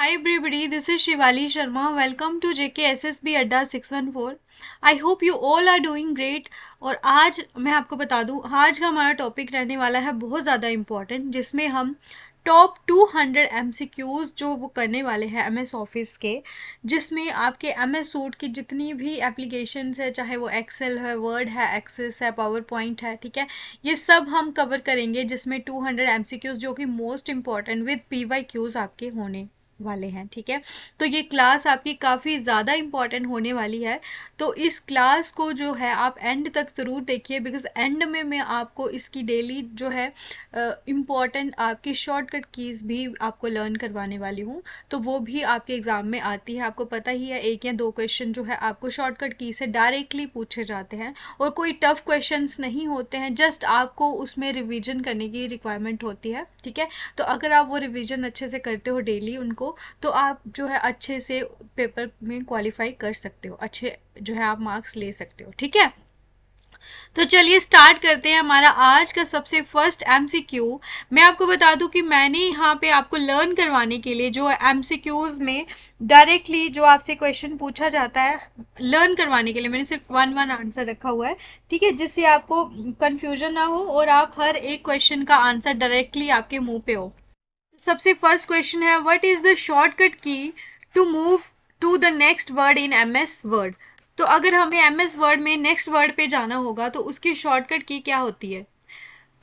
Hi everybody, this is Shivali Sharma. Welcome to JKSSB Adda 614. I hope you all are doing great. और आज मैं आपको बता दूं, आज का हमारा टॉपिक रहने वाला है बहुत ज़्यादा इम्पॉर्टेंट, जिसमें हम टॉप 200 MCQs जो वो करने वाले हैं MS ऑफिस के, जिसमें आपके MS सूट की जितनी भी एप्लीकेशंस है, चाहे वो एक्सेल है, वर्ड है, एक्सेस है, पावर पॉइंट है, ठीक है, ये सब हम कवर करेंगे, जिसमें 200 MCQs जो कि मोस्ट इम्पॉर्टेंट विद PYQs आपके होने वाले हैं। ठीक है, तो ये क्लास आपकी काफ़ी ज़्यादा इम्पॉर्टेंट होने वाली है। तो इस क्लास को जो है आप एंड तक ज़रूर देखिए, बिकॉज एंड में मैं आपको इसकी डेली जो है इम्पॉर्टेंट आपकी शॉर्टकट कीज़ भी आपको लर्न करवाने वाली हूँ। तो वो भी आपके एग्ज़ाम में आती है, आपको पता ही है, एक या दो क्वेश्चन जो है आपको शॉर्टकट की से डायरेक्टली पूछे जाते हैं और कोई टफ क्वेश्चंस नहीं होते हैं, जस्ट आपको उसमें रिवीजन करने की रिक्वायरमेंट होती है। ठीक है, तो अगर आप वो रिवीजन अच्छे से करते हो डेली उनको, तो आप जो है अच्छे से पेपर में क्वालिफाई कर सकते हो, अच्छे जो है आप मार्क्स ले सकते हो। ठीक है, तो चलिए स्टार्ट करते हैं हमारा आज का सबसे फर्स्ट MCQ। मैं आपको बता दूं कि मैंने यहाँ पे आपको लर्न करवाने के लिए जो MCQs में डायरेक्टली जो आपसे क्वेश्चन पूछा जाता है, लर्न करवाने के लिए मैंने सिर्फ वन वन आंसर रखा हुआ है। ठीक है, जिससे आपको कंफ्यूजन ना हो और आप हर एक क्वेश्चन का आंसर डायरेक्टली आपके मुंह पे हो। सबसे फर्स्ट क्वेश्चन है, what is the shortcut key to move to the next word in MS word. तो अगर हमें MS वर्ड में नेक्स्ट वर्ड पे जाना होगा तो उसकी शॉर्टकट की क्या होती है।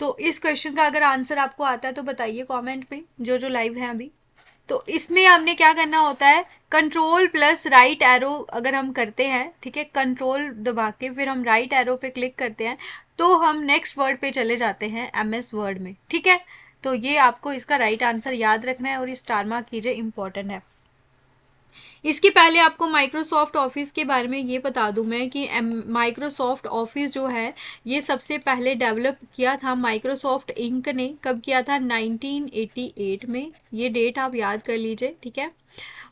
तो इस क्वेश्चन का अगर आंसर आपको आता है तो बताइए कमेंट पे, जो जो लाइव हैं अभी। तो इसमें हमने क्या करना होता है, कंट्रोल प्लस राइट एरो अगर हम करते हैं, ठीक है, कंट्रोल दबा के फिर हम राइट एरो पे क्लिक करते हैं, तो हम नेक्स्ट वर्ड पे चले जाते हैं MS वर्ड में। ठीक है, तो ये आपको इसका राइट आंसर याद रखना है और ये स्टार मार्क कीजिए, इंपॉर्टेंट है। इसके पहले आपको माइक्रोसॉफ्ट ऑफिस के बारे में ये बता दूं मैं कि माइक्रोसॉफ्ट ऑफिस जो है ये सबसे पहले डेवलप किया था माइक्रोसॉफ्ट इंक ने। कब किया था, 1988 में। ये डेट आप याद कर लीजिए। ठीक है,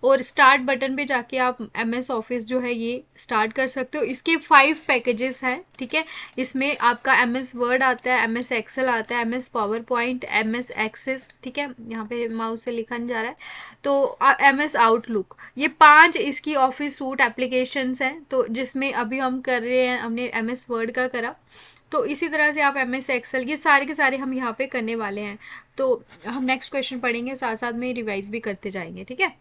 और स्टार्ट बटन पे जाके आप MS ऑफिस जो है ये स्टार्ट कर सकते हो। इसके 5 पैकेजेस हैं। ठीक है, इसमें आपका MS वर्ड आता है, MS एक्सेल आता है, MS PowerPoint, MS Access, ठीक है, यहाँ पे माउस से लिखा नहीं जा रहा है, तो MS आउटलुक, ये 5 इसकी ऑफिस सूट एप्लीकेशंस हैं। तो जिसमें अभी हम कर रहे हैं, हमने MS वर्ड का करा, तो इसी तरह से आप MS एक्सेल, ये सारे के सारे हम यहाँ पे करने वाले हैं। तो हम नेक्स्ट क्वेश्चन पढ़ेंगे, साथ साथ में रिवाइज भी करते जाएंगे। ठीक है,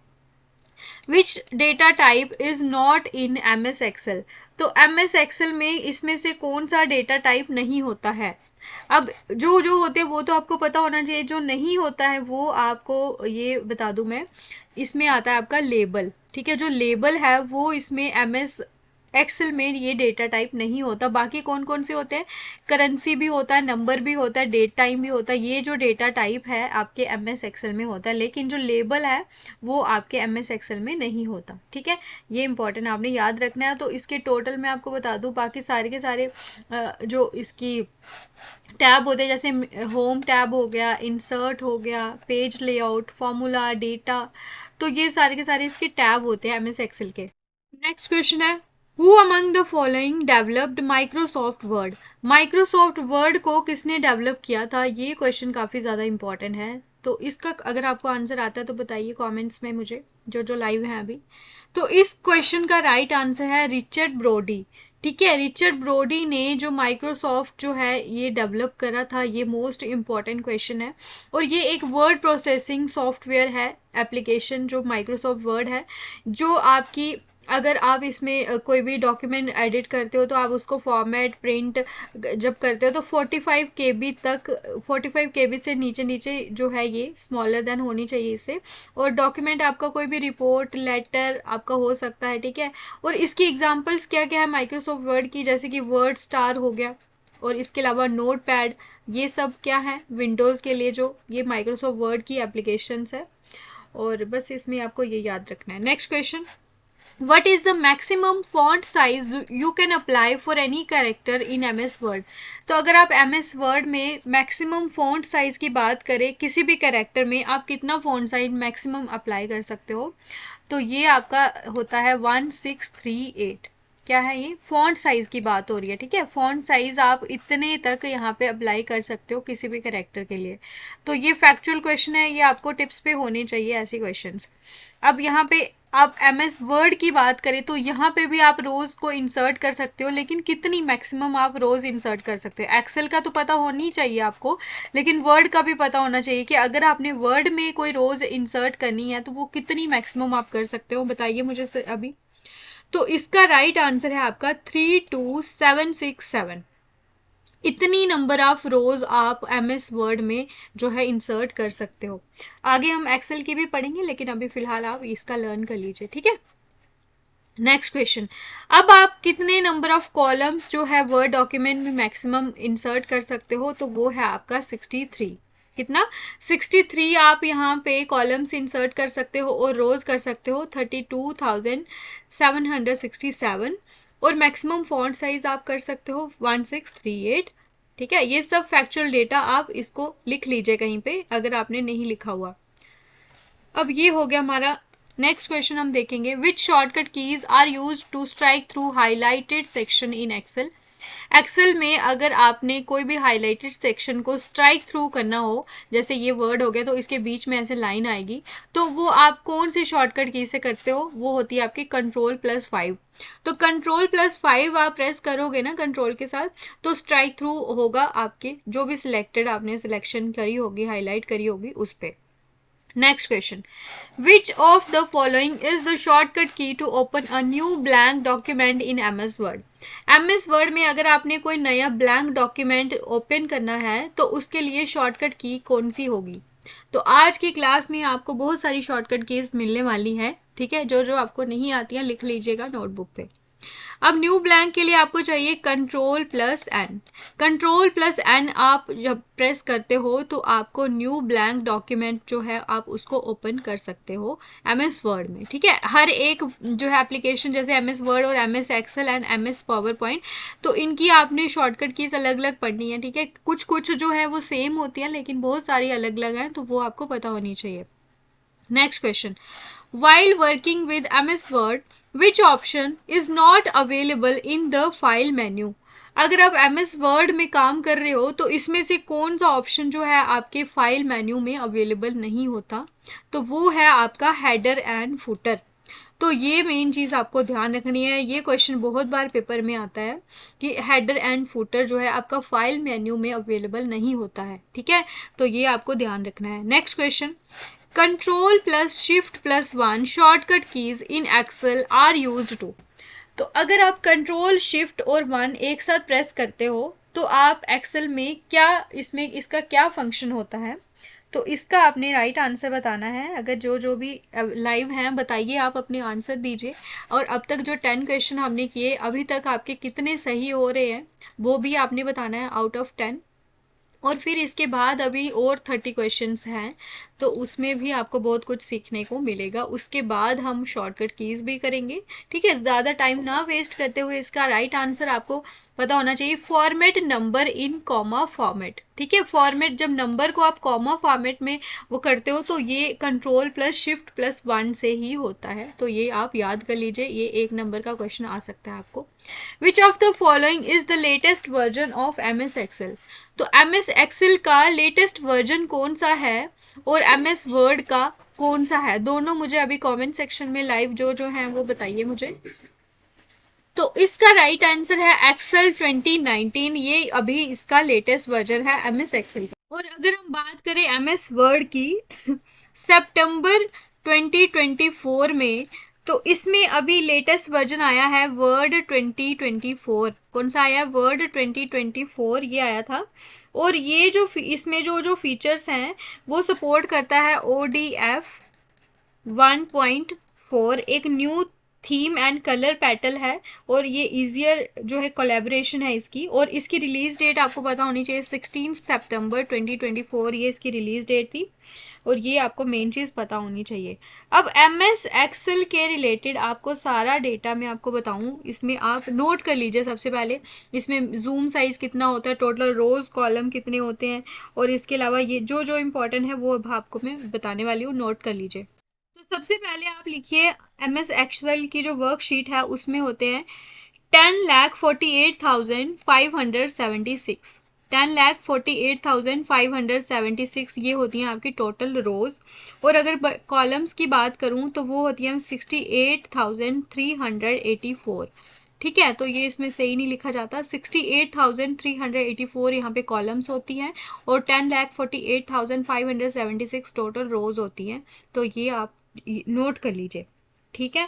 which data type is not in MS Excel. तो MS एक्सेल में इसमें से कौन सा डेटा टाइप नहीं होता है। अब जो जो होते हैं वो तो आपको पता होना चाहिए, जो नहीं होता है वो आपको ये बता दूं मैं। इसमें आता है आपका लेबल। ठीक है, जो लेबल है वो इसमें MS एक्सेल में ये डेटा टाइप नहीं होता। बाकी कौन कौन से होते हैं, करेंसी भी होता है, नंबर भी होता है, डेट टाइम भी होता है, ये जो डेटा टाइप है आपके MS एक्सेल में होता है। लेकिन जो लेबल है वो आपके MS एक्सेल में नहीं होता। ठीक है, ये इंपॉर्टेंट आपने याद रखना है। तो इसके टोटल मैं आपको बता दूं, बाकी सारे के सारे जो इसकी टैब होते हैं, जैसे होम टैब हो गया, इंसर्ट हो गया, पेज लेआउट, फॉर्मूला, डेटा, तो ये सारे के सारे इसके टैब होते हैं MS एक्सेल के। नेक्स्ट क्वेश्चन है, who among the following developed Microsoft word. Microsoft word को किसने डेवलप किया था, ये क्वेश्चन काफ़ी ज़्यादा इंपॉर्टेंट है। तो इसका अगर आपको आंसर आता है तो बताइए कमेंट्स में मुझे, जो जो लाइव हैं अभी। तो इस क्वेश्चन का राइट आंसर है रिचर्ड ब्रोडी। ठीक है, रिचर्ड ब्रोडी ने जो माइक्रोसॉफ्ट जो है ये डेवलप करा था, ये मोस्ट इम्पॉर्टेंट क्वेश्चन है। और ये एक वर्ड प्रोसेसिंग सॉफ्टवेयर है, एप्लीकेशन जो माइक्रोसॉफ्ट वर्ड है, जो आपकी अगर आप इसमें कोई भी डॉक्यूमेंट एडिट करते हो तो आप उसको फॉर्मेट प्रिंट जब करते हो तो 45 KB तक, 45 KB से नीचे नीचे जो है ये स्मॉलर देन होनी चाहिए इससे। और डॉक्यूमेंट आपका कोई भी रिपोर्ट लेटर आपका हो सकता है। ठीक है, और इसकी एग्जांपल्स क्या क्या है माइक्रोसॉफ्ट वर्ड की, जैसे कि वर्ड स्टार हो गया, और इसके अलावा नोट पैड, ये सब क्या है विंडोज़ के लिए जो ये माइक्रोसॉफ्ट वर्ड की एप्लीकेशंस है। और बस इसमें आपको ये याद रखना है। Next question, what is the maximum font size you can apply for any character in MS Word। तो अगर आप MS Word में मैक्सिमम फॉन्ट साइज की बात करें, किसी भी कैरेक्टर में आप कितना फॉन्ट साइज मैक्सिमम अप्लाई कर सकते हो, तो ये आपका होता है 1638। क्या है ये, फॉन्ट साइज की बात हो रही है, ठीक है। फॉन्ट साइज आप इतने तक यहाँ पे अप्लाई कर सकते हो किसी भी कैरेक्टर के लिए। तो ये फैक्चुअल क्वेश्चन है, ये आपको टिप्स पे होने चाहिए ऐसे क्वेश्चंस। अब यहाँ पे आप एमएस वर्ड की बात करें तो यहाँ पे भी आप रोज को इंसर्ट कर सकते हो, लेकिन कितनी मैक्सिमम आप रोज इंसर्ट कर सकते हो। एक्सेल का तो पता होनी चाहिए आपको, लेकिन वर्ड का भी पता होना चाहिए कि अगर आपने वर्ड में कोई रोज इंसर्ट करनी है तो वो कितनी मैक्सिमम आप कर सकते हो, बताइए मुझे अभी। तो इसका राइट आंसर है आपका 32767। इतनी नंबर ऑफ रोज आप एमएस वर्ड में जो है इंसर्ट कर सकते हो। आगे हम एक्सेल की भी पढ़ेंगे, लेकिन अभी फिलहाल आप इसका लर्न कर लीजिए, ठीक है। नेक्स्ट क्वेश्चन, अब आप कितने नंबर ऑफ कॉलम्स जो है वर्ड डॉक्यूमेंट में मैक्सिमम इंसर्ट कर सकते हो, तो वो है आपका 63। कितना, 63 आप यहाँ पे कॉलम्स इंसर्ट कर सकते हो और रोज कर सकते हो 32,767, और मैक्सिमम फॉन्ट साइज आप कर सकते हो 1638। ठीक है, ये सब फैक्चुअल डेटा आप इसको लिख लीजिए कहीं पे अगर आपने नहीं लिखा हुआ। अब ये हो गया हमारा। नेक्स्ट क्वेश्चन हम देखेंगे, which shortcut keys are use to strike through highlighted section in Excel. Excel में अगर आपने कोई भी हाईलाइटेड सेक्शन को स्ट्राइक थ्रू करना हो, जैसे ये वर्ड हो गया तो इसके बीच में ऐसे लाइन आएगी, तो वो आप कौन सी शॉर्टकट की से करते हो, वो होती है आपकी Ctrl+5। तो Ctrl+5 आप प्रेस करोगे ना कंट्रोल के साथ, तो स्ट्राइक थ्रू होगा आपके जो भी सिलेक्टेड आपने सिलेक्शन करी होगी, हाईलाइट करी होगी उस पर। Next question, which of the following is the shortcut key to open a new blank document in MS Word? MS Word में अगर आपने कोई नया blank document open करना है तो उसके लिए शॉर्टकट की कौन सी होगी। तो आज की क्लास में आपको बहुत सारी शॉर्टकट कीज मिलने वाली है, ठीक है। जो जो आपको नहीं आती है लिख लीजिएगा नोटबुक पे। अब न्यू ब्लैंक के लिए आपको चाहिए Ctrl+N। Ctrl+N आप जब प्रेस करते हो तो आपको न्यू ब्लैंक डॉक्यूमेंट जो है आप उसको ओपन कर सकते हो एमएस वर्ड में, ठीक है। हर एक जो है एप्लीकेशन जैसे एमएस वर्ड और MS Excel and MS PowerPoint, तो इनकी आपने शॉर्टकट कीज अलग अलग पढ़नी है, ठीक है। कुछ कुछ जो है वो सेम होती है, लेकिन बहुत सारी अलग अलग हैं, तो वो आपको पता होनी चाहिए। Next question, while working with MS Word, which option is not available in the file menu? अगर आप MS Word में काम कर रहे हो तो इसमें से कौन सा ऑप्शन जो है आपके फाइल मेन्यू में अवेलेबल नहीं होता, तो वो है आपका हेडर एंड फुटर। तो ये मेन चीज़ आपको ध्यान रखनी है, ये क्वेश्चन बहुत बार पेपर में आता है कि हेडर एंड फुटर जो है आपका फाइल मेन्यू में अवेलेबल नहीं होता है, ठीक है। तो ये आपको ध्यान रखना है। Next question, Ctrl+Shift+1 shortcut keys in Excel are used to. तो अगर आप Ctrl Shift और 1 एक साथ प्रेस करते हो तो आप एक्सेल में क्या, इसमें इसका क्या फंक्शन होता है, तो इसका आपने राइट आंसर बताना है। अगर जो जो भी लाइव हैं बताइए, आप अपने आंसर दीजिए। और अब तक जो 10 क्वेश्चन हमने किए अभी तक आपके कितने सही हो रहे हैं वो भी आपने बताना है आउट ऑफ 10। और फिर इसके बाद अभी और 30 क्वेश्चंस हैं, तो उसमें भी आपको बहुत कुछ सीखने को मिलेगा। उसके बाद हम शॉर्टकट कीज भी करेंगे, ठीक है। ज़्यादा टाइम ना वेस्ट करते हुए इसका राइट आंसर आपको पता होना चाहिए। Format number in comma format, ठीक है। फॉर्मेट जब नंबर को आप कॉमा फॉर्मेट में वो करते हो तो ये Ctrl+Shift+1 से ही होता है, तो ये आप याद कर लीजिए, ये 1 नंबर का क्वेश्चन आ सकता है आपको। Which of the following is the latest version of MS Excel. तो MS एक्सेल का लेटेस्ट वर्जन कौन सा है और MS वर्ड का कौन सा है, दोनों मुझे अभी कमेंट सेक्शन में लाइव जो जो हैं वो बताइए मुझे। तो इसका राइट आंसर है एक्सेल 2019, ये अभी इसका लेटेस्ट वर्जन है MS एक्सेल का। और अगर हम बात करें MS वर्ड की सितंबर 2024 में, तो इसमें अभी लेटेस्ट वर्जन आया है वर्ड 2024। कौन सा आया, वर्ड 2024 ये आया था। और ये जो इसमें जो जो फीचर्स हैं वो सपोर्ट करता है ODF 1.4, एक new theme and colour pattern है, और ये इजियर जो है कोलैबोरेशन है इसकी। और इसकी रिलीज डेट आपको पता होनी चाहिए 16 सितंबर 2024, ये इसकी रिलीज डेट थी, और ये आपको मेन चीज़ पता होनी चाहिए। अब MS एक्सेल के रिलेटेड आपको सारा डेटा मैं आपको बताऊं, इसमें आप नोट कर लीजिए। सबसे पहले इसमें जूम साइज़ कितना होता है, टोटल रोज कॉलम कितने होते हैं, और इसके अलावा ये जो जो इम्पोर्टेंट है वो अब आपको मैं बताने वाली हूँ, नोट कर लीजिए। तो सबसे पहले आप लिखिए MS एक्सेल की जो वर्कशीट है उसमें होते हैं 10,48,576, 10,48,576 ये होती हैं आपकी टोटल रोज। और अगर कॉलम्स की बात करूं तो वो होती हैं 68,384। ठीक है, तो ये इसमें सही नहीं लिखा जाता, 68,384 यहाँ पे कॉलम्स होती हैं और 10,48,576 टोटल रोज होती हैं। तो ये आप नोट कर लीजिए। ठीक है,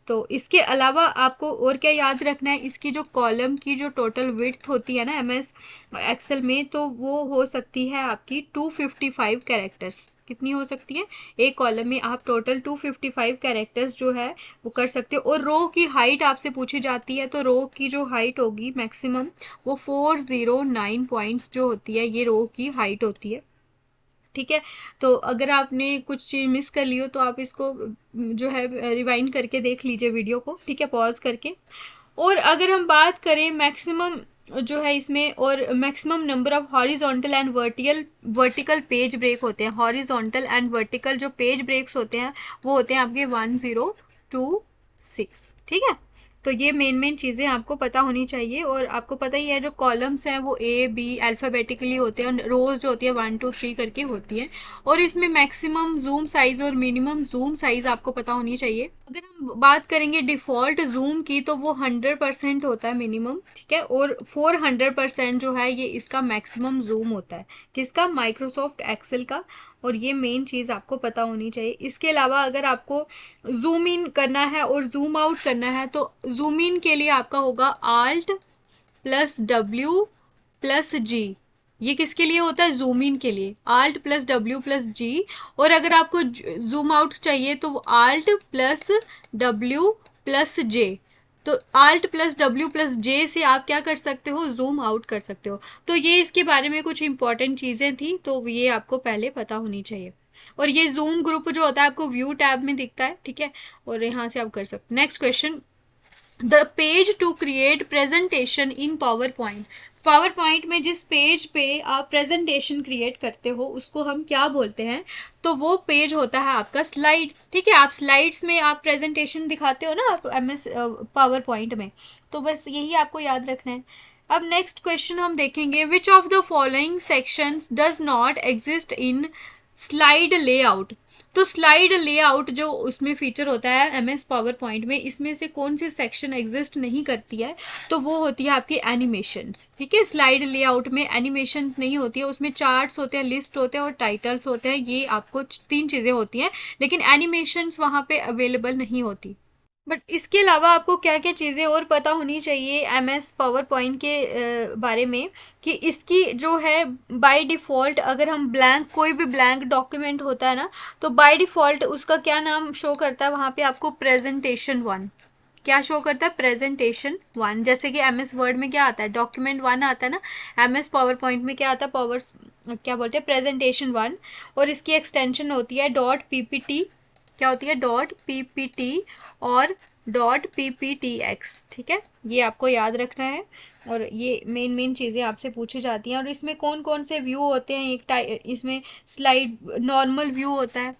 तो इसके अलावा आपको और क्या याद रखना है, इसकी जो कॉलम की जो टोटल विड्थ होती है ना एमएस एक्सेल में, तो वो हो सकती है आपकी 255 कैरेक्टर्स। कितनी हो सकती है, एक कॉलम में आप टोटल 255 कैरेक्टर्स जो है वो कर सकते हो। और रो की हाइट आपसे पूछी जाती है, तो रो की जो हाइट होगी मैक्सिमम वो 409 पॉइंट्स जो होती है, ये रो की हाइट होती है। ठीक है, तो अगर आपने कुछ चीज़ मिस कर ली हो तो आप इसको जो है रिवाइंड करके देख लीजिए वीडियो को। ठीक है, पॉज करके। और अगर हम बात करें मैक्सिमम जो है इसमें, और maximum number of horizontal and vertical page break होते हैं, हॉरिजॉन्टल एंड वर्टिकल जो पेज ब्रेक्स होते हैं वो होते हैं आपके 1026। ठीक है, तो ये मेन चीज़ें आपको पता होनी चाहिए। और आपको पता ही है जो कॉलम्स हैं वो ए बी अल्फ़ाबेटिकली होते हैं, और रोज जो होती है 1 2 3 करके होती हैं। और इसमें मैक्सिमम जूम साइज और मिनिमम जूम साइज आपको पता होनी चाहिए। अगर हम बात करेंगे डिफ़ॉल्ट जूम की तो वो 100% होता है मिनिमम। ठीक है, और 400% जो है ये इसका मैक्सिमम जूम होता है, किसका, माइक्रोसॉफ्ट एक्सेल का। और ये मेन चीज़ आपको पता होनी चाहिए। इसके अलावा अगर आपको जूम इन करना है और जूम आउट करना है तो जूम इन के लिए आपका होगा आल्ट प्लस डब्ल्यू प्लस जी। ये किसके लिए होता है, जूम इन के लिए, आल्ट प्लस डब्ल्यू प्लस जी। और अगर आपको जूम आउट चाहिए तो वो आल्ट प्लस डब्ल्यू प्लस जे। तो आल्ट प्लस डब्ल्यू प्लस जे से आप क्या कर सकते हो, जूम आउट कर सकते हो। तो ये इसके बारे में कुछ इंपॉर्टेंट चीज़ें थी, तो ये आपको पहले पता होनी चाहिए। और ये जूम ग्रुप जो होता है आपको व्यू टैब में दिखता है। ठीक है, और यहाँ से आप कर सकते। Next question, the page to create presentation in PowerPoint. PowerPoint में जिस पेज पे आप प्रेजेंटेशन क्रिएट करते हो उसको हम क्या बोलते हैं, तो वो पेज होता है आपका स्लाइड। ठीक है, आप स्लाइड्स में आप प्रेजेंटेशन दिखाते हो ना आप एमएस पावर पॉइंट में, तो बस यही आपको याद रखना है। अब नेक्स्ट क्वेश्चन हम देखेंगे, विच of the following sections does not exist in slide layout. तो स्लाइड लेआउट जो उसमें फीचर होता है एमएस पावर पॉइंट में, इसमें से कौन सी सेक्शन एग्जिस्ट नहीं करती है, तो वो होती है आपकी एनिमेशंस। ठीक है, स्लाइड लेआउट में एनिमेशंस नहीं होती है, उसमें चार्ट्स होते हैं, लिस्ट होते हैं और टाइटल्स होते हैं। ये आपको 3 चीज़ें होती हैं, लेकिन एनिमेशंस वहाँ पे अवेलेबल नहीं होती। बट इसके अलावा आपको क्या क्या चीज़ें और पता होनी चाहिए एमएस पावर पॉइंट के बारे में, कि इसकी जो है बाय डिफ़ॉल्ट, अगर हम ब्लैंक कोई भी ब्लैंक डॉक्यूमेंट होता है ना, तो बाय डिफ़ॉल्ट उसका क्या नाम शो करता है वहाँ पे आपको, प्रेजेंटेशन 1। क्या शो करता है, प्रेजेंटेशन 1। जैसे कि एमएस वर्ड में क्या आता है, डॉक्यूमेंट 1 आता है ना, एमएस पावर पॉइंट में क्या आता है, पावर क्या बोलते हैं, प्रेजेंटेशन 1। और इसकी एक्सटेंशन होती है डॉट पीपीटी, क्या होती है, डॉट पीपीटी और डॉट पीपीटीएक्स। ठीक है, ये आपको याद रखना है। और ये मेन चीज़ें आपसे पूछी जाती हैं। और इसमें कौन कौन से व्यू होते हैं, इसमें स्लाइड नॉर्मल व्यू होता है,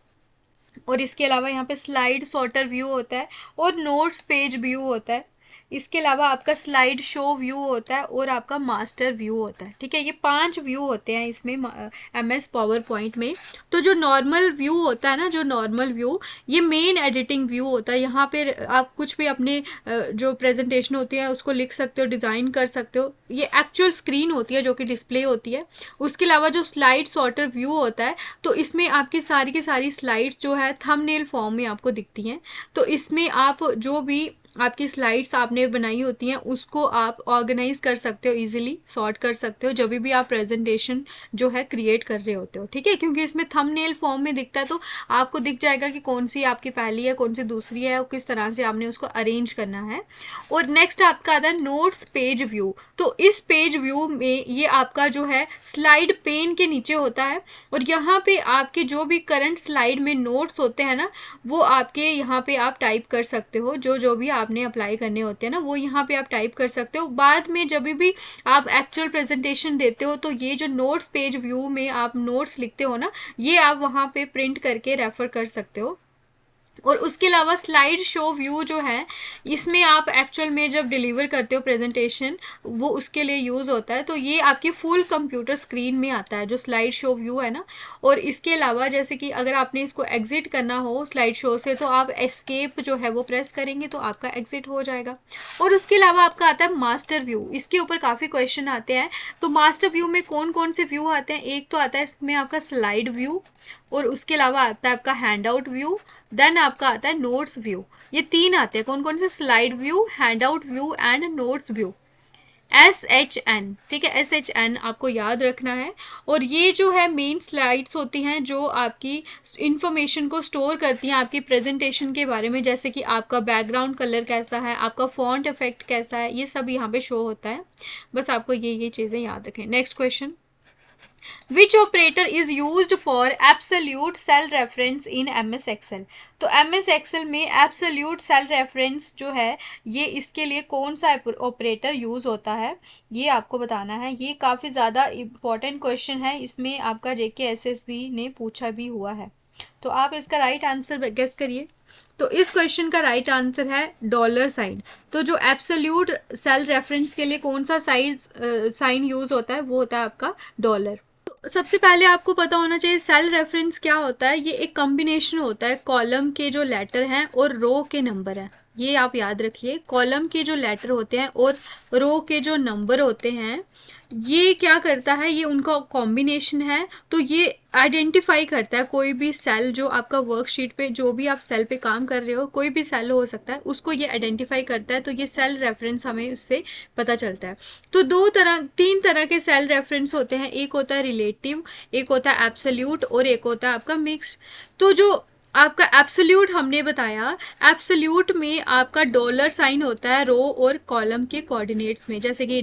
और इसके अलावा यहाँ पे स्लाइड सॉर्टर व्यू होता है, और नोट्स पेज व्यू होता है। इसके अलावा आपका स्लाइड शो व्यू होता है, और आपका मास्टर व्यू होता है। ठीक है, ये 5 व्यू होते हैं इसमें एमएस पावर पॉइंट में। तो जो नॉर्मल व्यू होता है ना, जो नॉर्मल व्यू, ये मेन एडिटिंग व्यू होता है। यहाँ पे आप कुछ भी अपने जो प्रेजेंटेशन होती है उसको लिख सकते हो, डिज़ाइन कर सकते हो। ये एक्चुअल स्क्रीन होती है जो कि डिस्प्ले होती है। उसके अलावा जो स्लाइड सॉर्टर व्यू होता है, तो इसमें आपकी सारी की सारी स्लाइड्स जो है थंबनेल फॉर्म में आपको दिखती हैं। तो इसमें आप जो भी आपकी स्लाइड्स आपने बनाई होती हैं उसको आप ऑर्गेनाइज कर सकते हो, इजीली सॉर्ट कर सकते हो जब भी आप प्रेजेंटेशन जो है क्रिएट कर रहे होते हो। ठीक है, क्योंकि इसमें थंबनेल फॉर्म में दिखता है, तो आपको दिख जाएगा कि कौन सी आपकी पहली है, कौन सी दूसरी है, और किस तरह से आपने उसको अरेंज करना है। और नेक्स्ट आपका आता है नोट्स पेज व्यू। तो इस पेज व्यू में ये आपका जो है स्लाइड पेन के नीचे होता है, और यहाँ पे आपके जो भी करंट स्लाइड में नोट्स होते हैं ना, वो आपके यहाँ पे आप टाइप कर सकते हो। जो भी आपने अप्लाई करने होते हैं ना, वो यहाँ पे आप टाइप कर सकते हो। बाद में जब भी आप एक्चुअल प्रेजेंटेशन देते हो, तो ये जो नोट्स पेज व्यू में आप नोट्स लिखते हो ना, ये आप वहाँ पे प्रिंट करके रेफर कर सकते हो। और उसके अलावा स्लाइड शो व्यू जो है, इसमें आप एक्चुअल में जब डिलीवर करते हो प्रेजेंटेशन, वो उसके लिए यूज़ होता है। तो ये आपकी फुल कंप्यूटर स्क्रीन में आता है जो स्लाइड शो व्यू है ना। और इसके अलावा जैसे कि अगर आपने इसको एग्जिट करना हो स्लाइड शो से, तो आप एस्केप जो है वो प्रेस करेंगे तो आपका एग्जिट हो जाएगा। और उसके अलावा आपका आता है मास्टर व्यू। इसके ऊपर काफ़ी क्वेश्चन आते हैं। तो मास्टर व्यू में कौन कौन से व्यू आते हैं? एक तो आता है इसमें आपका स्लाइड व्यू, और उसके अलावा आता है आपका हैंड आउट व्यू, देन आपका आता है नोट्स व्यू। ये तीन आते हैं। कौन कौन से? Slide view, hand out view and notes view. SHN, ठीक है, SHN आपको याद रखना है। और ये जो है मेन स्लाइड्स होती हैं जो आपकी इंफॉर्मेशन को स्टोर करती हैं आपकी प्रेजेंटेशन के बारे में, जैसे कि आपका बैकग्राउंड कलर कैसा है, आपका फॉन्ट इफेक्ट कैसा है, ये सब यहाँ पे शो होता है। बस आपको ये चीज़ें याद रखें। Next question, which operator is used for absolute cell reference in MS Excel? तो MS एक्सेल में एब्सोल्यूट सेल रेफरेंस जो है, ये इसके लिए कौन सा ऑपरेटर यूज होता है, ये आपको बताना है। ये काफ़ी ज़्यादा इम्पॉर्टेंट क्वेश्चन है, इसमें आपका JK SSB ने पूछा भी हुआ है। तो आप इसका राइट आंसर गेस करिए। तो इस क्वेश्चन का राइट आंसर है डॉलर साइन। तो जो एब्सोल्यूट सेल रेफरेंस के लिए कौन सा साइन यूज होता है, वो होता है आपका डॉलर। सबसे पहले आपको पता होना चाहिए सेल रेफरेंस क्या होता है। ये एक कॉम्बिनेशन होता है कॉलम के जो लेटर हैं और रो के नंबर हैं। ये आप याद रखिए, कॉलम के जो लेटर होते हैं और रो के जो नंबर होते हैं, ये क्या करता है, ये उनका कॉम्बिनेशन है। तो ये आइडेंटिफाई करता है कोई भी सेल जो आपका वर्कशीट पे, जो भी आप सेल पे काम कर रहे हो, कोई भी सेल हो सकता है, उसको ये आइडेंटिफाई करता है। तो ये सेल रेफरेंस हमें उससे पता चलता है। तो तीन तरह के सेल रेफरेंस होते हैं। एक होता है रिलेटिव, एक होता है एब्सोल्यूट, और एक होता है आपका मिक्स्ड। तो जो आपका एब्सोल्यूट हमने बताया, एब्सोल्यूट में आपका डॉलर साइन होता है रो और कॉलम के कोऑर्डिनेट्स में, जैसे कि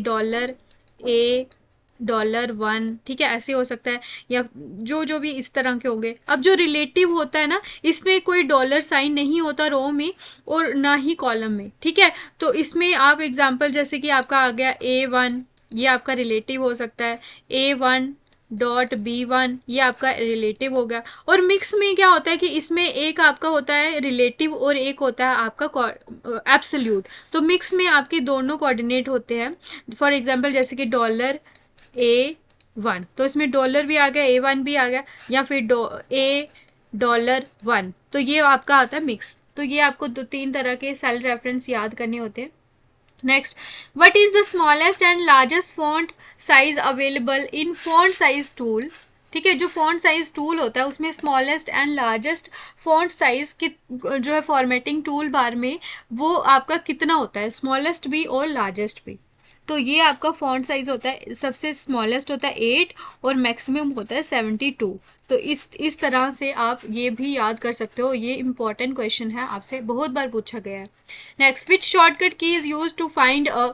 $A, $1, ठीक है, ऐसे हो सकता है, या जो भी इस तरह के होंगे। अब जो रिलेटिव होता है ना, इसमें कोई डॉलर साइन नहीं होता रो में और ना ही कॉलम में, ठीक है। तो इसमें आप एग्जांपल जैसे कि आपका आ गया A1, ये आपका रिलेटिव हो सकता है। A1.B1 ये आपका रिलेटिव हो गया। और मिक्स में क्या होता है कि इसमें एक आपका होता है रिलेटिव और एक होता है आपका एब्सोल्यूट। तो मिक्स में आपके दोनों कोऑर्डिनेट होते हैं। फॉर एग्जांपल जैसे कि $A1, तो इसमें डॉलर भी आ गया, A1 भी आ गया, या फिर $1, तो ये आपका आता है मिक्स। तो ये आपको तीन तरह के सेल रेफरेंस याद करने होते हैं। Next, what is the smallest and largest font size available in font size tool? ठीक है, जो फॉन्ट साइज टूल होता है उसमें smallest and largest font size की जो है फॉर्मेटिंग टूल बार में, वो आपका कितना होता है, स्मॉलेस्ट भी और लार्जेस्ट भी। तो ये आपका फॉन्ट साइज होता है, सबसे स्मॉलेस्ट होता है 8 और मैक्सिमम होता है 72। तो इस तरह से आप ये भी याद कर सकते हो। ये इंपॉर्टेंट क्वेश्चन है, आपसे बहुत बार पूछा गया है। Next, which shortcut key is use to find a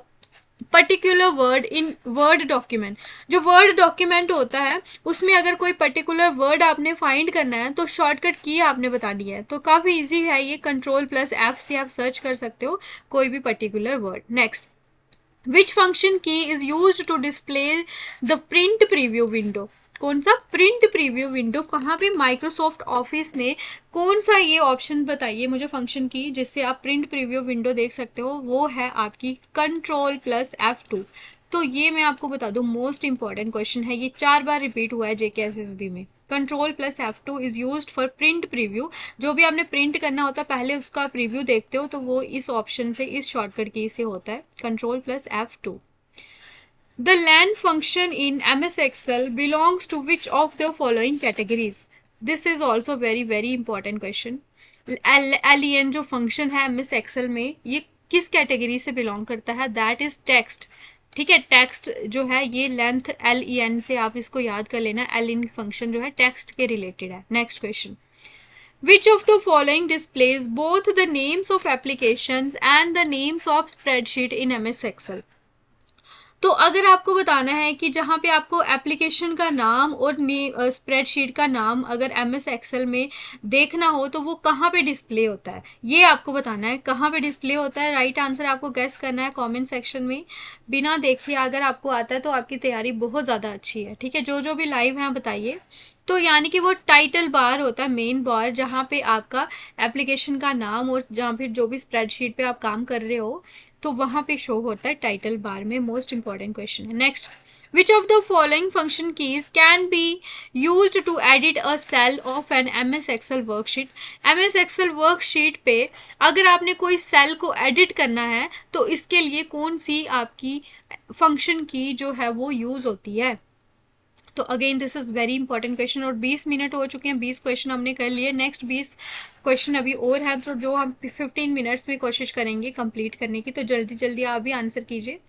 particular word in Word document? जो वर्ड डॉक्यूमेंट होता है उसमें अगर कोई पर्टिकुलर वर्ड आपने फाइंड करना है तो शॉर्टकट की आपने बतानी है। तो काफ़ी इजी है ये, Ctrl+F से आप सर्च कर सकते हो कोई भी particular word. Next, which function key is use to display the print preview window? कौन सा प्रिंट प्रीव्यू विंडो? कहाँ पे? माइक्रोसॉफ्ट ऑफिस में कौन सा ये ऑप्शन बताइए मुझे फंक्शन की जिससे आप प्रिंट प्रीव्यू विंडो देख सकते हो? वो है आपकी Ctrl+F2। तो ये मैं आपको बता दूं मोस्ट इंपॉर्टेंट क्वेश्चन है, ये 4 बार रिपीट हुआ है JK SSB में। Ctrl+F2 is used for print preview. जो भी आपने प्रिंट करना होता है पहले उसका प्रीव्यू देखते हो, तो वो इस ऑप्शन से, इस शॉर्टकट की से होता है, Ctrl+F2। The len function in MS Excel belongs to which of the following categories? This is also very important question. len जो फंक्शन है MS Excel में, ये किस कैटेगरी से बिलोंग करता है? That is text. ठीक है, टेक्स्ट जो है ये लेंथ LEN से आप इसको याद कर लेना। len फंक्शन जो है टेक्स्ट के रिलेटेड है। Next question, Which of the following displays both the names of applications and the names of spreadsheet in MS Excel? तो अगर आपको बताना है कि जहाँ पे आपको एप्लीकेशन का नाम और स्प्रेडशीट का नाम अगर MS एक्सेल में देखना हो तो वो कहाँ पे डिस्प्ले होता है, ये आपको बताना है। कहाँ पे डिस्प्ले होता है, राइट आंसर आपको गेस करना है कमेंट सेक्शन में, बिना देखे। अगर आपको आता है तो आपकी तैयारी बहुत ज़्यादा अच्छी है। ठीक है, जो भी लाइव हैं बताइए। तो यानी कि वो टाइटल बार होता है, मेन बार, जहाँ पे आपका एप्लीकेशन का नाम और जहाँ फिर जो भी स्प्रेडशीट पे आप काम कर रहे हो तो वहाँ पे शो होता है टाइटल बार में। मोस्ट इंपॉर्टेंट क्वेश्चन है। Next, which of the following function keys can be use to edit a cell of an M S Excel worksheet. M S Excel worksheet पे अगर आपने कोई सेल को edit करना है तो इसके लिए कौन सी आपकी फंक्शन की जो है वो यूज होती है। तो again this is very important question. और 20 मिनट हो चुके हैं, 20 क्वेश्चन हमने कर लिए, नेक्स्ट 20 क्वेश्चन अभी और हैं, तो जो हम 15 मिनट्स में कोशिश करेंगे कंप्लीट करने की। तो जल्दी जल्दी आप भी आंसर कीजिए।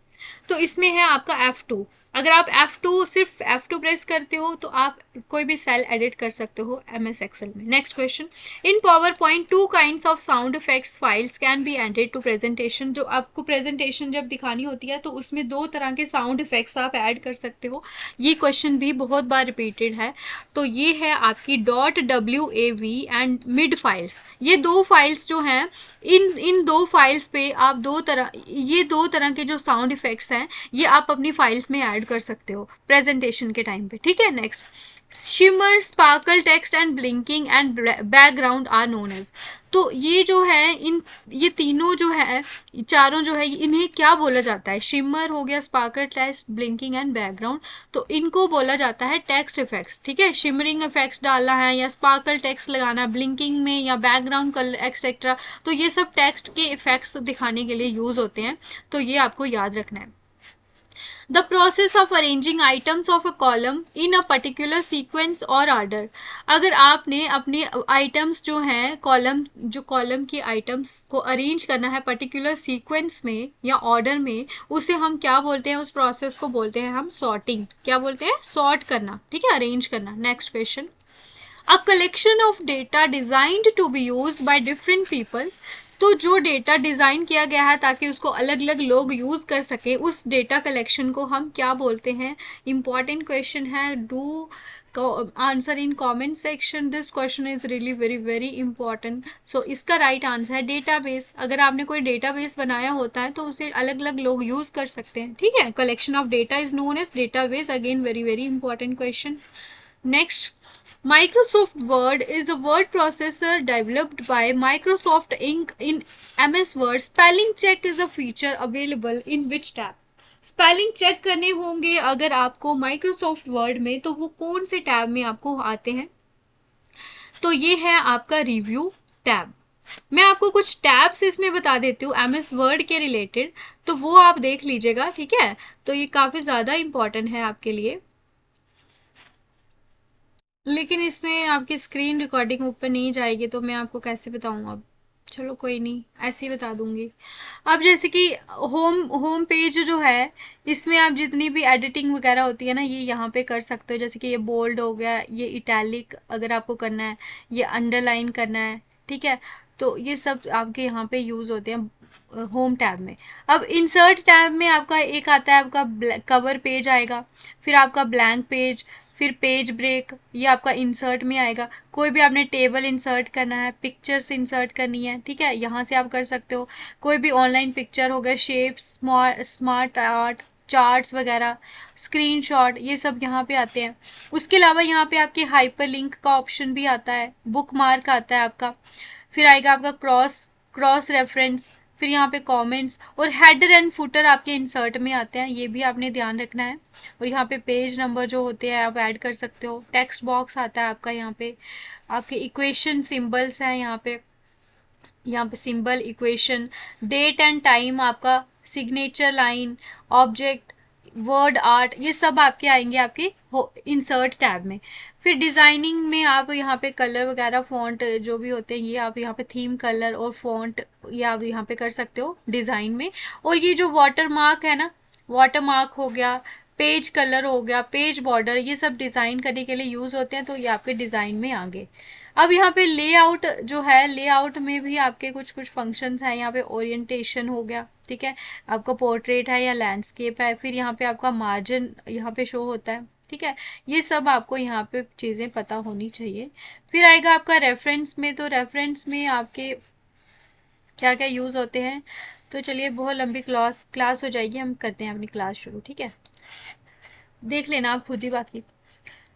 तो इसमें है आपका F2। अगर आप F2 सिर्फ F2 प्रेस करते हो तो आप कोई भी सेल एडिट कर सकते हो MS एक्सेल में। Next question, in PowerPoint two kinds of sound effects files can be added to presentation. जो आपको प्रेजेंटेशन जब दिखानी होती है तो उसमें दो तरह के साउंड इफेक्ट्स आप ऐड कर सकते हो। ये क्वेश्चन भी बहुत बार रिपीटेड है। तो ये है आपकी .wav एंड मिड फाइल्स। ये दो फाइल्स जो हैं, इन इन दो फाइल्स पे आप ये दो तरह के जो साउंड इफेक्ट्स हैं ये आप अपनी फाइल्स में ऐड कर सकते हो प्रेजेंटेशन के टाइम पे, ठीक है। Next, shimmer, sparkle, text and blinking and background are known as. तो ये जो है, ये तीनों जो है, चारों जो है, इन्हें क्या बोला जाता है। शिमर हो गया, sparkle, text, blinking and background, तो इनको बोला जाता है टेक्स्ट इफेक्ट्स, ठीक है। शिमरिंग इफेक्ट्स डालना है या स्पार्कल टेक्स्ट लगाना है ब्लिंकिंग में या बैकग्राउंड कलर एक्सेट्रा, तो ये सब टेक्स्ट के इफेक्ट्स दिखाने के लिए यूज होते हैं। तो ये आपको याद रखना है। The process of arranging items of a column in a particular sequence और ऑर्डर। अगर आपने अपने आइटम्स जो हैं, कॉलम की आइटम्स को अरेंज करना है पर्टिकुलर सीक्वेंस में या ऑर्डर में, उसे हम क्या बोलते हैं, उस प्रोसेस को बोलते हैं हम सॉर्टिंग। क्या बोलते हैं, सॉर्ट करना, ठीक है, अरेंज करना। Next question, a collection of data designed to be used by different people. तो जो डेटा डिजाइन किया गया है ताकि उसको अलग अलग लोग यूज कर सके, उस डेटा कलेक्शन को हम क्या बोलते हैं। इंपॉर्टेंट क्वेश्चन है, do answer in comment section, this question is really very very important. So इसका राइट आंसर है डेटाबेस। अगर आपने कोई डेटाबेस बनाया होता है तो उसे अलग अलग लोग यूज कर सकते हैं, ठीक है। Collection of data is known as database. Again very very important question. Next, Microsoft Word is a word processor developed by Microsoft Inc. in MS Word. Spelling check is a feature available in which tab? Spelling check करने होंगे अगर आपको Microsoft word में, तो वो कौन से tab में आपको आते हैं। तो ये है आपका रिव्यू टैब। मैं आपको कुछ टैब्स इसमें बता देती हूँ MS वर्ड के रिलेटेड, तो वो आप देख लीजिएगा, ठीक है। तो ये काफ़ी ज़्यादा इंपॉर्टेंट है आपके लिए। लेकिन इसमें आपकी स्क्रीन रिकॉर्डिंग ऊपर नहीं जाएगी तो मैं आपको कैसे बताऊँ अब। चलो कोई नहीं, ऐसे ही बता दूंगी। अब जैसे कि होम होम पेज जो है, इसमें आप जितनी भी एडिटिंग वगैरह होती है ना, ये यहाँ पे कर सकते हो। जैसे कि ये बोल्ड हो गया, ये इटैलिक अगर आपको करना है, ये अंडरलाइन करना है, ठीक है। तो ये सब आपके यहाँ पे यूज़ होते हैं होम टैब में। अब इंसर्ट टैब में आपका एक आता है, आपका कवर पेज आएगा, फिर आपका ब्लैंक पेज, फिर पेज ब्रेक, ये आपका इंसर्ट में आएगा। कोई भी आपने टेबल इंसर्ट करना है, पिक्चर्स इंसर्ट करनी है, ठीक है, यहाँ से आप कर सकते हो। कोई भी ऑनलाइन पिक्चर हो गया, शेप्स, स्मार्ट आर्ट, चार्ट्स वगैरह, स्क्रीनशॉट, ये सब यहाँ पे आते हैं। उसके अलावा यहाँ पे आपके हाइपर लिंक का ऑप्शन भी आता है, बुक मार्क आता है आपका, फिर आएगा आपका क्रॉस क्रॉस रेफरेंस, फिर यहाँ पे कमेंट्स और हेडर एंड फुटर आपके इंसर्ट में आते हैं, ये भी आपने ध्यान रखना है। और यहाँ पे पेज नंबर जो होते हैं आप ऐड कर सकते हो। टेक्स्ट बॉक्स आता है आपका, यहाँ पे आपके इक्वेशन सिंबल्स हैं, यहाँ पे symbol, equation, date and time, आपका signature line, object, word art, ये सब आपके आएंगे आपके इंसर्ट टैब में। फिर डिज़ाइनिंग में आप यहाँ पे कलर वगैरह, फॉन्ट जो भी होते हैं, ये आप यहाँ पे थीम कलर और फॉन्ट ये आप यहाँ पे कर सकते हो डिज़ाइन में। और ये जो वाटर मार्क है ना, वाटर मार्क हो गया, पेज कलर हो गया, पेज बॉर्डर, ये सब डिज़ाइन करने के लिए यूज़ होते हैं, तो ये आपके डिज़ाइन में आगे। अब यहाँ पे लेआउट जो है, लेआउट में भी आपके कुछ कुछ फंक्शंस हैं। यहाँ पे ओरिएंटेशन हो गया, ठीक है, आपका पोर्ट्रेट है या लैंडस्केप है, फिर यहाँ पे आपका मार्जिन यहाँ पे शो होता है, ठीक है। ये सब आपको यहाँ पे चीज़ें पता होनी चाहिए। फिर आएगा आपका रेफरेंस में, तो रेफरेंस में आपके क्या क्या यूज़ होते हैं। तो चलिए, बहुत लंबी क्लास हो जाएगी, हम करते हैं अपनी क्लास शुरू, ठीक है। देख लेना आप खुद ही बाकी।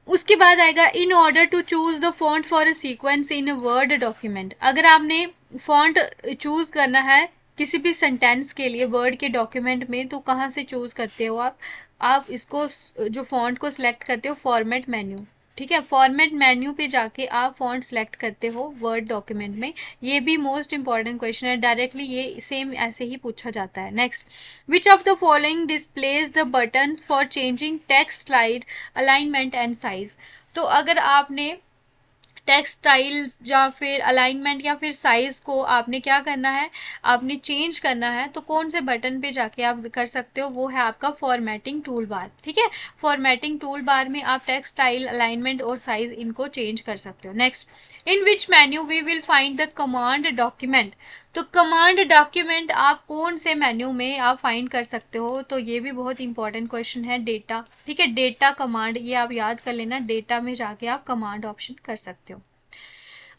उसके बाद आएगा in order to choose the font for a sequence in a Word document. अगर आपने फॉन्ट चूज करना है किसी भी सेंटेंस के लिए वर्ड के डॉक्यूमेंट में, तो कहाँ से चूज करते हो आप इसको जो फॉन्ट को सिलेक्ट करते हो फॉर्मेट मेन्यू। ठीक है, फॉर्मेट मेन्यू पे जाके आप फॉन्ट सेलेक्ट करते हो वर्ड डॉक्यूमेंट में। ये भी मोस्ट इंपॉर्टेंट क्वेश्चन है, डायरेक्टली ये सेम ऐसे ही पूछा जाता है। Next, which of the following displays the buttons for changing text slide alignment and size. तो अगर आपने टेक्स्ट स्टाइल या फिर अलाइनमेंट या फिर साइज को आपने क्या करना है, आपने चेंज करना है, तो कौन से बटन पे जाके आप कर सकते हो, वो है आपका फॉर्मेटिंग टूल बार। ठीक है, फॉर्मेटिंग टूल बार में आप टेक्स्ट स्टाइल अलाइनमेंट और साइज इनको चेंज कर सकते हो। Next, in which menu we will find the command document. तो कमांड डॉक्यूमेंट आप कौन से मेन्यू में आप फाइंड कर सकते हो, तो ये भी बहुत इंपॉर्टेंट क्वेश्चन है। डेटा, ठीक है, डेटा कमांड, ये आप याद कर लेना, डेटा में जाके आप कमांड ऑप्शन कर सकते हो।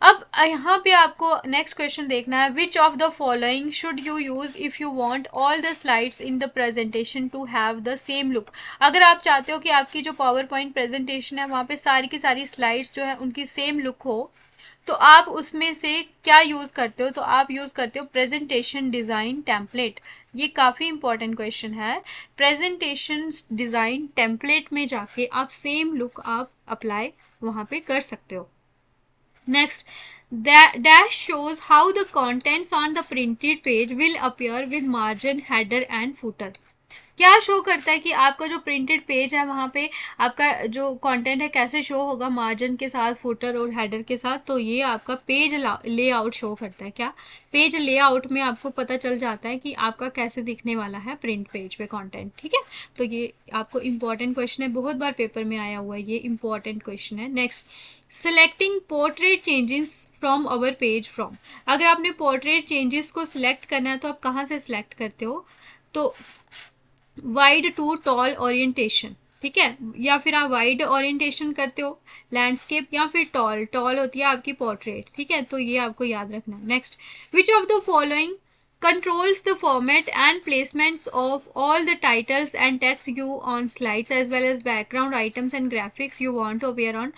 अब यहाँ पे आपको नेक्स्ट क्वेश्चन देखना है, which of the following should you use if you want all the slides in the presentation to have the same look. अगर आप चाहते हो कि आपकी जो पावर पॉइंट प्रेजेंटेशन है वहाँ पे सारी की सारी स्लाइड्स जो है उनकी सेम लुक हो, तो आप उसमें से क्या यूज करते हो, तो आप यूज करते हो प्रेजेंटेशन डिजाइन टेम्पलेट। ये काफी इंपॉर्टेंट क्वेश्चन है। प्रेजेंटेशन डिजाइन टेम्पलेट में जाके आप सेम लुक आप अप्लाई वहां पे कर सकते हो। Next, dash shows how the contents on the printed page will appear with margin, header and footer। क्या शो करता है कि आपका जो प्रिंटेड पेज है वहाँ पे आपका जो कंटेंट है कैसे शो होगा, मार्जिन के साथ, फुटर और हेडर के साथ। तो ये आपका पेज लेआउट शो करता है। क्या पेज लेआउट में आपको पता चल जाता है कि आपका कैसे दिखने वाला है प्रिंट पेज पे कंटेंट। ठीक है, तो ये आपको इंपॉर्टेंट क्वेश्चन है, बहुत बार पेपर में आया हुआ है, ये इंपॉर्टेंट क्वेश्चन है। Next, selecting portrait changes from our page from. अगर आपने पोर्ट्रेट चेंजेस को सिलेक्ट करना है तो आप कहाँ से सिलेक्ट करते हो, तो वाइड टू टॉल ओरिएंटेशन। ठीक है, या फिर आप वाइड ओरिएंटेशन करते हो लैंडस्केप, या फिर टॉल, टॉल होती है आपकी पोर्ट्रेट। ठीक है, तो ये आपको याद रखना है। Next, which of the following controls the format and placements of all the titles and text you on slides as well as background items and graphics you want to appear on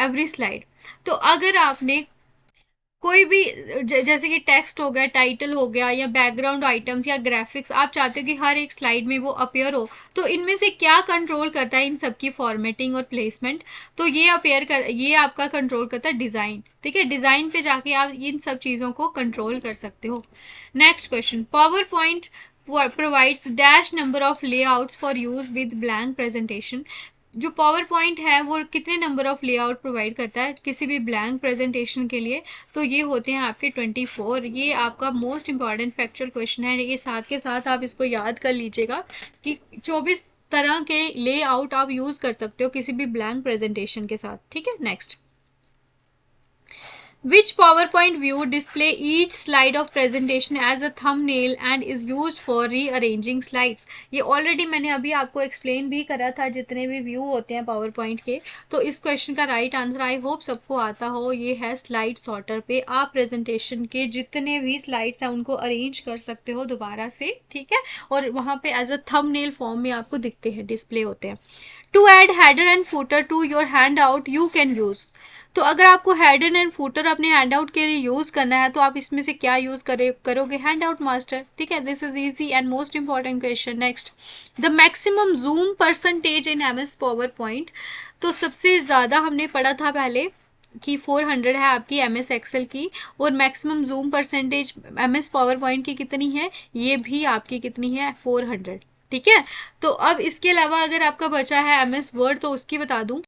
every slide। तो अगर आपने कोई भी जैसे कि text हो गया, title हो गया, या बैकग्राउंड आइटम्स या ग्राफिक्स आप चाहते हो कि हर एक स्लाइड में वो अपेयर हो, तो इनमें से क्या कंट्रोल करता है इन सबकी फॉर्मेटिंग और प्लेसमेंट, तो ये आपका कंट्रोल करता है डिजाइन। ठीक है, डिजाइन पे जाके आप इन सब चीजों को कंट्रोल कर सकते हो। Next question, power point provides dash number of layouts for use with blank presentation। जो पावर पॉइंट है वो कितने नंबर ऑफ लेआउट प्रोवाइड करता है किसी भी ब्लैंक प्रेजेंटेशन के लिए, तो ये होते हैं आपके 24। ये आपका मोस्ट इंपॉर्टेंट फैक्चुअल क्वेश्चन है, ये साथ के साथ आप इसको याद कर लीजिएगा कि 24 तरह के लेआउट आप यूज कर सकते हो किसी भी ब्लैंक प्रेजेंटेशन के साथ। ठीक है, next, which PowerPoint view display each slide of presentation as a thumbnail and is used for rearranging slides। ये ऑलरेडी मैंने अभी आपको एक्सप्लेन भी करा था, जितने भी व्यू होते हैं पावर पॉइंट के। तो इस क्वेश्चन का राइट आंसर आई होप सबको आता हो, ये है स्लाइड सॉर्टर पे आप प्रेजेंटेशन के जितने भी स्लाइड्स हैं उनको अरेंज कर सकते हो दोबारा से। ठीक है, और वहाँ पे एज अ थंबनेल फॉर्म में आपको दिखते हैं, डिस्प्ले होते हैं। To add header and footer to your handout you can use. तो अगर आपको हेडर एंड फूटर अपने हैंड आउट के लिए यूज करना है तो आप इसमें से क्या यूज करोगे, हैंड आउट मास्टर। ठीक है, this is easy and most important question. Next, the maximum zoom percentage in MS PowerPoint. तो सबसे ज्यादा हमने पढ़ा था पहले कि 400 है आपकी एमएस एक्सेल की, और maximum zoom percentage MS power point की कितनी है, ये भी आपकी कितनी है, 400। ठीक है, तो अब इसके अलावा अगर आपका बचा है एमएस वर्ड तो उसकी बता दूं,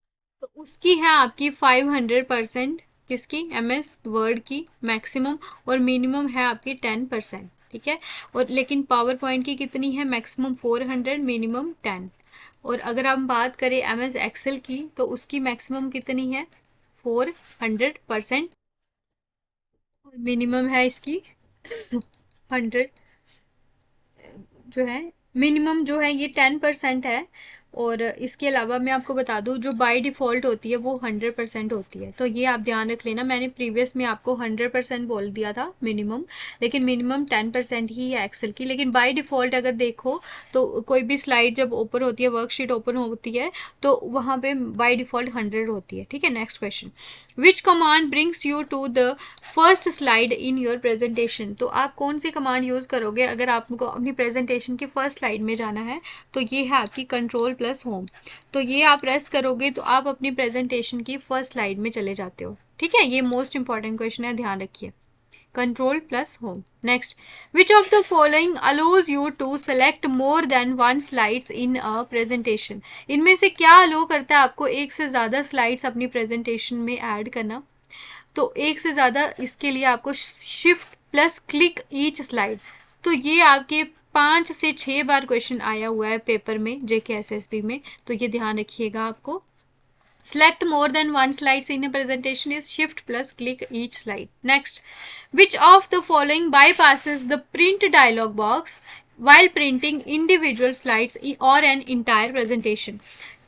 तो उसकी है आपकी 500%, किसकी, एमएस वर्ड की मैक्सिमम, और मिनिमम है आपकी 10%। ठीक है, और लेकिन पावर पॉइंट की कितनी है, मैक्सिमम 400, मिनिमम 10। और अगर हम बात करें एमएस एक्सेल की तो उसकी मैक्सिमम कितनी है, 400%, और मिनिमम है इसकी 100, जो है मिनिमम जो है ये 10% है, और इसके अलावा मैं आपको बता दूं जो बाय डिफ़ॉल्ट होती है वो 100% होती है, तो ये आप ध्यान रख लेना। मैंने प्रीवियस में आपको 100% बोल दिया था मिनिमम, लेकिन मिनिमम 10% ही है एक्सेल की। लेकिन बाय डिफ़ॉल्ट अगर देखो तो कोई भी स्लाइड जब ओपन होती है, वर्कशीट ओपन होती है, तो वहाँ पे बाय डिफ़ॉल्ट 100 होती है। ठीक है, next question, which command brings you to the first slide in your presentation. तो आप कौन सी कमांड यूज़ करोगे अगर आपको अपनी प्रेजेंटेशन की फर्स्ट स्लाइड में जाना है? तो ये है आपकी कंट्रोल प्लस होम। तो ये आप प्रेस करोगे तो आप अपनी प्रेजेंटेशन की फर्स्ट स्लाइड में चले जाते हो। ठीक है, ये मोस्ट इंपॉर्टेंट क्वेश्चन है, ध्यान रखिए। Control plus home. Next, which of the following allows you to select more than one slides in a presentation. इनमें से क्या अलो करता है आपको एक से ज़्यादा स्लाइड्स अपनी प्रेजेंटेशन में ऐड करना? तो एक से ज़्यादा, इसके लिए आपको shift plus click each slide. तो ये आपके 5 से 6 बार क्वेश्चन आया हुआ है पेपर में, JKSSB में, तो ये ध्यान रखिएगा आपको। Select more than one slides in a presentation is shift plus click each slide. Next, which of the following bypasses the print dialog box while printing individual slides or an entire presentation?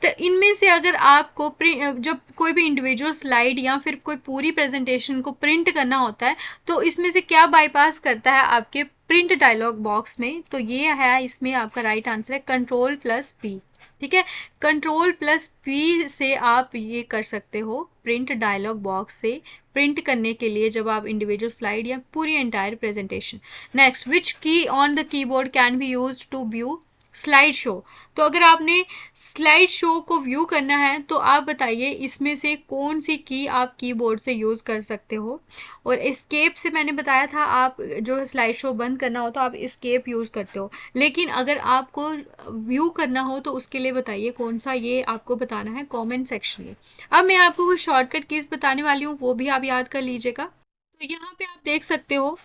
तो इनमें से अगर आपको जब कोई भी individual slide या फिर कोई पूरी प्रेजेंटेशन को प्रिंट करना होता है, तो इसमें से क्या बाईपास करता है आपके प्रिंट डायलॉग बॉक्स में? तो ये है इसमें आपका राइट आंसर है कंट्रोल प्लस पी। ठीक है, कंट्रोल प्लस पी से आप ये कर सकते हो, प्रिंट डायलॉग बॉक्स से प्रिंट करने के लिए जब आप इंडिविजुअल स्लाइड या पूरी entire presentation. Next, which key on the keyboard can be used to view slide show. तो अगर आपने स्लाइड शो को व्यू करना है तो आप बताइए इसमें से कौन सी की आप कीबोर्ड से यूज़ कर सकते हो। और एस्केप से मैंने बताया था, आप जो स्लाइड शो बंद करना हो तो आप एस्केप यूज़ करते हो, लेकिन अगर आपको व्यू करना हो तो उसके लिए बताइए कौन सा, ये आपको बताना है कमेंट सेक्शन में। अब मैं आपको कुछ शॉर्टकट कीज बताने वाली हूँ, वो भी आप याद कर लीजिएगा। तो यहाँ पे आप देख सकते हो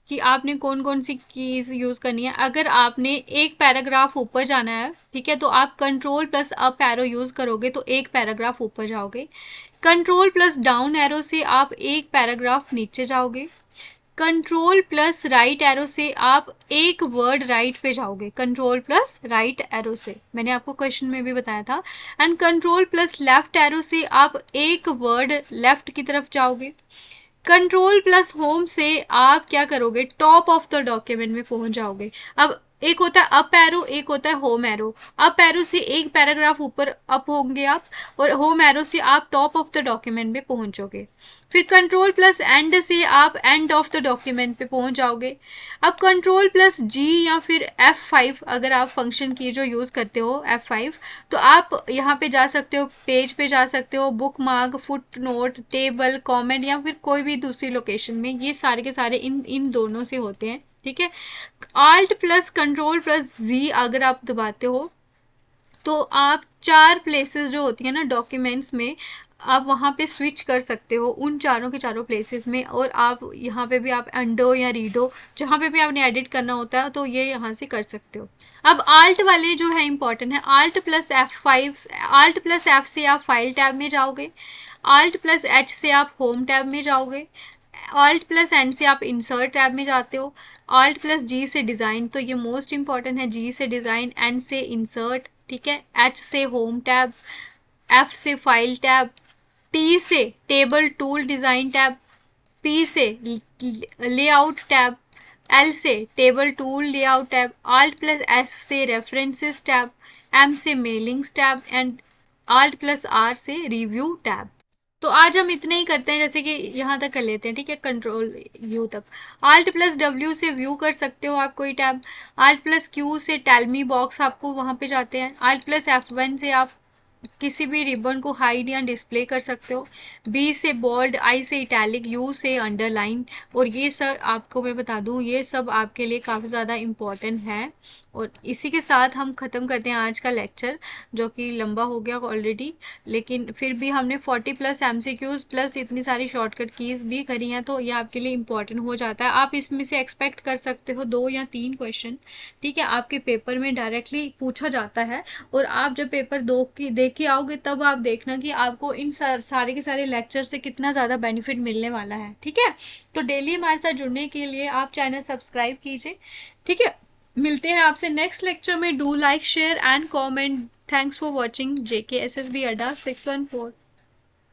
कि आपने कौन कौन सी कीज यूज करनी है। अगर आपने एक पैराग्राफ ऊपर जाना है, ठीक है, तो आप control plus up arrow use करोगे तो एक पैराग्राफ ऊपर जाओगे। कंट्रोल प्लस डाउन एरो से आप एक पैराग्राफ नीचे जाओगे। कंट्रोल प्लस राइट एरो से आप एक वर्ड राइट पे जाओगे, कंट्रोल प्लस राइट एरो से, मैंने आपको क्वेश्चन में भी बताया था। And control plus left arrow से आप एक वर्ड लेफ्ट की तरफ जाओगे। कंट्रोल प्लस होम से आप क्या करोगे, टॉप ऑफ द डॉक्यूमेंट में पहुंच जाओगे। अब एक होता है अप एरो, एक होता है होम एरो। अप एरो से एक पैराग्राफ ऊपर अप होंगे आप, और होम एरो से आप टॉप ऑफ द डॉक्यूमेंट में पहुंचोगे। फिर कंट्रोल प्लस एंड से आप एंड ऑफ द डॉक्यूमेंट पे पहुंच जाओगे। अब कंट्रोल प्लस जी या फिर F5 अगर आप फंक्शन की जो यूज़ करते हो F5, तो आप यहाँ पे जा सकते हो, पेज पे जा सकते हो, book mark, foot note, table, comment या फिर कोई भी दूसरी लोकेशन में। ये सारे के सारे इन दोनों से होते हैं। ठीक है, आल्ट प्लस कंट्रोल प्लस जी अगर आप दबाते हो तो आप 4 प्लेसेस जो होती है ना डॉक्यूमेंट्स में, आप वहाँ पे स्विच कर सकते हो उन चारों के चारों प्लेसेस में। और आप यहाँ पे भी आप अंडो या रीडो, जहाँ पे भी आपने एडिट करना होता है तो ये यहाँ से कर सकते हो। अब आल्ट वाले जो है इंपॉर्टेंट है, alt plus F5, alt plus F से आप फाइल टैब में जाओगे। आल्ट प्लस H से आप होम टैब में जाओगे। ऑल्ट प्लस एन से आप इंसर्ट टैब में जाते हो। ऑल्ट प्लस जी से डिज़ाइन, तो ये मोस्ट इंपॉर्टेंट है, जी से डिज़ाइन, एन से इंसर्ट, ठीक है, एच से होम टैब, एफ से फाइल टैब, टी से table tool design tab, P से लेआउट टैब, एल से table tool layout tab, alt plus S से रेफरेंसेस टैब, एम से mailings tab, and alt plus R से review tab. तो आज हम इतने ही करते हैं, जैसे कि यहाँ तक कर लेते हैं, ठीक है, कंट्रोल यू तक। आल्ट प्लस डब्ल्यू से व्यू कर सकते हो आप कोई टैब। आल्ट प्लस क्यू से टेलमी बॉक्स, आपको वहाँ पे जाते हैं। आल्ट प्लस F1 से आप किसी भी रिबन को हाइड या डिस्प्ले कर सकते हो। बी से बोल्ड, आई से इटैलिक, यू से अंडरलाइन। और ये सब आपको मैं बता दूं, ये सब आपके लिए काफ़ी ज़्यादा इम्पॉर्टेंट है। और इसी के साथ हम ख़त्म करते हैं आज का लेक्चर, जो कि लंबा हो गया ऑलरेडी, लेकिन फिर भी हमने 40 प्लस MCQs प्लस इतनी सारी शॉर्टकट कीज़ भी करी हैं, तो ये आपके लिए इम्पॉर्टेंट हो जाता है। आप इसमें से एक्सपेक्ट कर सकते हो 2 या 3 क्वेश्चन, ठीक है, आपके पेपर में डायरेक्टली पूछा जाता है। और आप जब पेपर 2 की देख के आओगे तब आप देखना कि आपको इन सारे के सारे लेक्चर से कितना ज़्यादा बेनिफिट मिलने वाला है। ठीक है, तो डेली हमारे साथ जुड़ने के लिए आप चैनल सब्सक्राइब कीजिए। ठीक है, मिलते हैं आपसे नेक्स्ट लेक्चर में। Do like, share and comment thanks for watching JK SSB अड्डा 614।